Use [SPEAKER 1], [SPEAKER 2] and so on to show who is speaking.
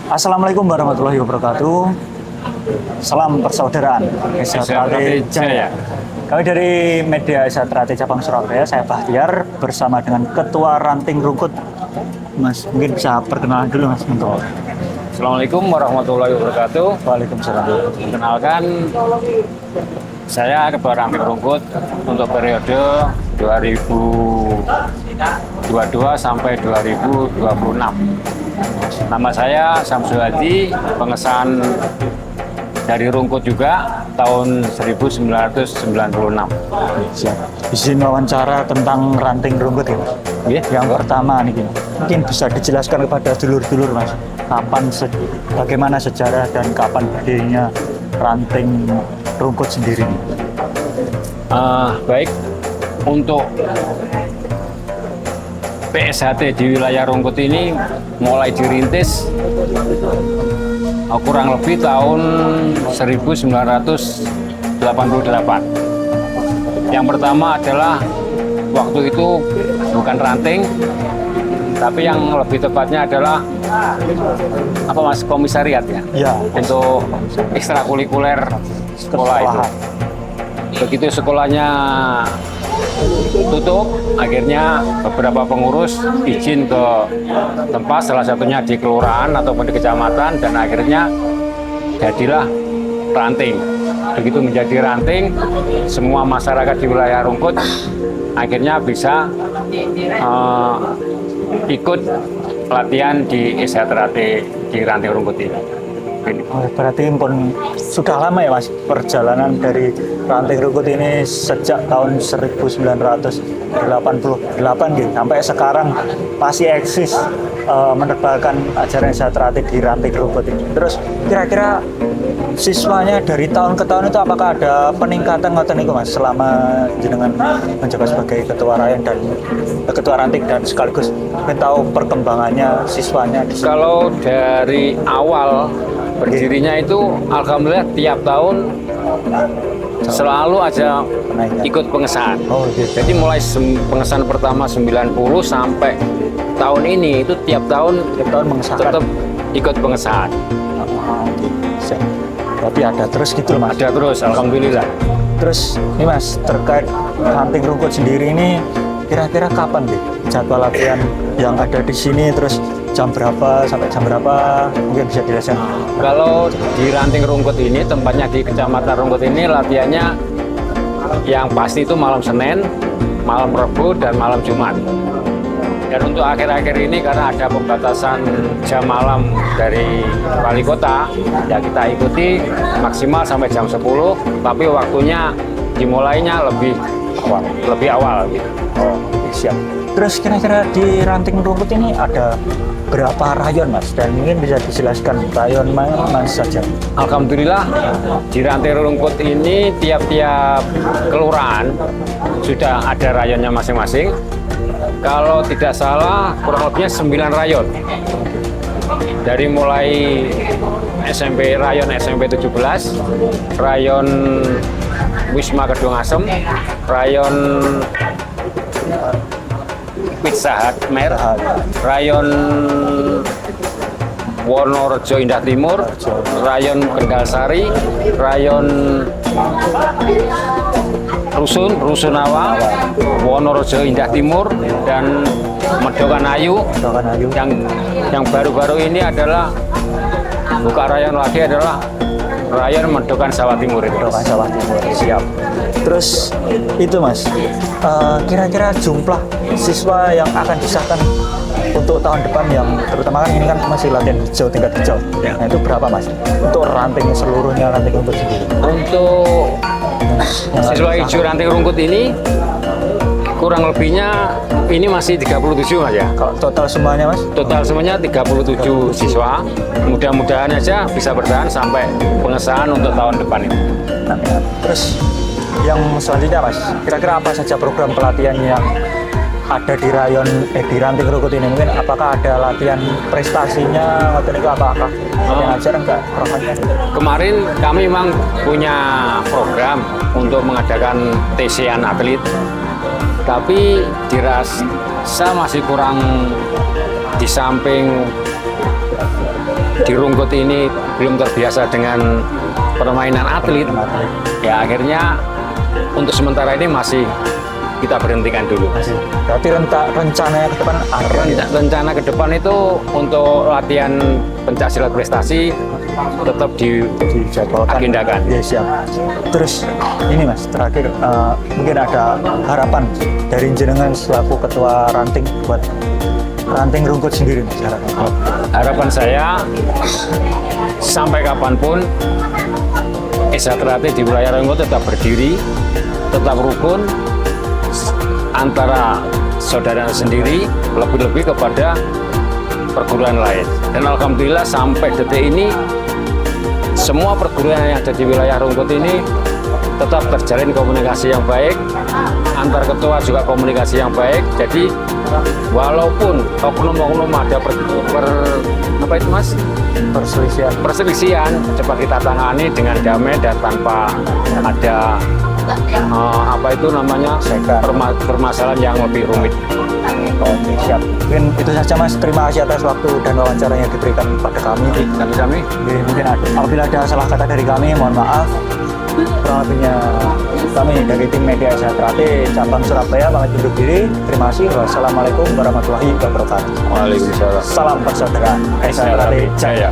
[SPEAKER 1] Assalamualaikum warahmatullahi wabarakatuh. Salam persaudaraan Esatrate Jaya. Kami dari media Esatrate Cabang Surabaya, saya Bahtiar bersama dengan Ketua Ranting Rungkut. Mas, mungkin bisa perkenalan dulu Mas untuk.
[SPEAKER 2] Assalamualaikum warahmatullahi wabarakatuh.
[SPEAKER 1] Waalaikumsalam.
[SPEAKER 2] Perkenalkan, saya Ketua Ranting Rungkut untuk periode 2022 sampai 2026. Nama saya Samsul Hadi, pengesahan dari Rungkut juga tahun 1996.
[SPEAKER 1] Siap. Izin wawancara tentang Ranting Rungkut ya. Yang pertama nih, mungkin bisa dijelaskan kepada dulur-dulur Mas, bagaimana sejarah dan kapan berdirinya Ranting Rungkut sendiri?
[SPEAKER 2] Baik, untuk PSHT di wilayah Rungkut ini mulai dirintis kurang lebih tahun 1988. Yang pertama adalah waktu itu bukan ranting, tapi yang lebih tepatnya adalah komisariat ya, untuk ekstrakurikuler sekolah itu. Begitu sekolahnya tutup, akhirnya beberapa pengurus izin ke tempat, salah satunya di kelurahan ataupun di kecamatan, dan akhirnya jadilah ranting. Begitu menjadi ranting, semua masyarakat di wilayah Rungkut akhirnya bisa ikut pelatihan di Esatrate di Ranting Rungkut ini.
[SPEAKER 1] Berarti pun sudah lama ya Mas perjalanan dari Ranting Rungkut ini, sejak tahun 1988 gitu sampai sekarang masih eksis menerbangkan ajaran Esatrate di Ranting Rungkut ini. Terus kira-kira siswanya dari tahun ke tahun itu apakah ada peningkatan ngoten niku Mas selama jenengan menjabat sebagai ketua rayon dan ketua ranting, dan sekaligus ingin tahu perkembangannya siswanya?
[SPEAKER 2] Kalau dari awal berdirinya itu alhamdulillah tiap tahun selalu aja ikut pengesahan. Jadi mulai pengesahan pertama 90 sampai tahun ini itu tiap tahun tetap ikut pengesahan.
[SPEAKER 1] Berarti ada terus gitu loh Mas?
[SPEAKER 2] Ada terus, alhamdulillah.
[SPEAKER 1] Terus ini Mas, terkait Ranting Rungkut sendiri ini, kira-kira kapan nih jadwal latihan yang ada di sini, terus jam berapa sampai jam berapa, mungkin bisa dijelaskan?
[SPEAKER 2] Kalau di Ranting Rungkut ini, tempatnya di Kecamatan Rungkut ini, latihannya yang pasti itu malam Senin, malam Rabu, dan malam Jumat. Dan untuk akhir-akhir ini karena ada pembatasan jam malam dari wali kota, ya kita ikuti maksimal sampai jam 10, tapi waktunya dimulainya lebih awal gitu.
[SPEAKER 1] Siap. Terus kira-kira di Ranting Rungkut ini ada berapa rayon Mas? Dan mungkin bisa dijelaskan rayon mana saja?
[SPEAKER 2] Alhamdulillah di Ranting Rungkut ini tiap-tiap kelurahan sudah ada rayonnya masing-masing. Kalau tidak salah kurang lebihnya 9 rayon. Dari mulai rayon SMP 17, rayon Wisma Kedungasem, rayon Pizza Hut Mer, rayon Wonorejo Indah Timur, rayon Kendalsari, rayon Rusunawa, Wonorejo Indah Timur, dan Medokan Ayu. Yang baru-baru ini adalah buka rayon lagi, adalah rayon Medokan Sawah Timur.
[SPEAKER 1] Medokan Sawah Timur. Siap. Terus itu Mas, kira-kira jumlah siswa yang akan disahkan untuk tahun depan, yang terutama kan ini kan masih latihan hijau, tingkat hijau. Nah itu berapa Mas? Untuk ranting seluruhnya, Ranting Rungkut sendiri.
[SPEAKER 2] Untuk siswa hijau Ranting Rungkut ini kurang lebihnya ini masih 37 Mas ya.
[SPEAKER 1] Kalau total semuanya Mas?
[SPEAKER 2] Total semuanya 37 siswa. Mudah-mudahan aja bisa bertahan sampai pengesahan untuk tahun depan ini.
[SPEAKER 1] Terus yang selanjutnya Mas, kira-kira apa saja program pelatihan yang ada di di Ranting Rungkut ini? Mungkin apakah ada latihan prestasinya atau apakah yang ajar enggak?
[SPEAKER 2] Kemarin kami memang punya program untuk mengadakan TC-an atlet, tapi dirasa masih kurang, di samping di Rungkut ini belum terbiasa dengan permainan atlet, ya akhirnya untuk sementara ini masih kita berhentikan dulu.
[SPEAKER 1] Berarti rencananya ke depan ada ya?
[SPEAKER 2] Rencana ke depan itu untuk latihan pencaksilat prestasi tetap
[SPEAKER 1] dijadwalkan.
[SPEAKER 2] agendakan.
[SPEAKER 1] Ya, siap. Terus ini Mas, terakhir mungkin ada harapan dari jenengan selaku ketua ranting buat ranting Rungkut sendiri Mas, harapan.
[SPEAKER 2] Harapan saya sampai kapanpun Esatrate di wilayah Rungkut tetap berdiri, tetap rukun antara saudara sendiri, lebih-lebih kepada perguruan lain. Dan alhamdulillah sampai detik ini semua perguruan yang ada di wilayah Rungkut ini tetap terjalin komunikasi yang baik, antar ketua juga komunikasi yang baik. Jadi walaupun oknum-oknum ada apa itu Mas? Perselisihan coba kita tangani dengan damai dan tanpa ada apa itu namanya permasalahan yang lebih rumit.
[SPEAKER 1] Oke, siap. Mungkin itu saja Mas. Terima kasih atas waktu dan wawancara yang diberikan kepada kami.
[SPEAKER 2] Kami
[SPEAKER 1] Mungkin apabila ada salah kata dari kami, mohon maaf. Kurang lebihnya kami dari tim media Esatrate cabang Surabaya pamit undur diri. Terima kasih. Wassalamualaikum warahmatullahi wabarakatuh.
[SPEAKER 2] Waalaikumsalam.
[SPEAKER 1] Salam persaudaraan Esatrate Jaya.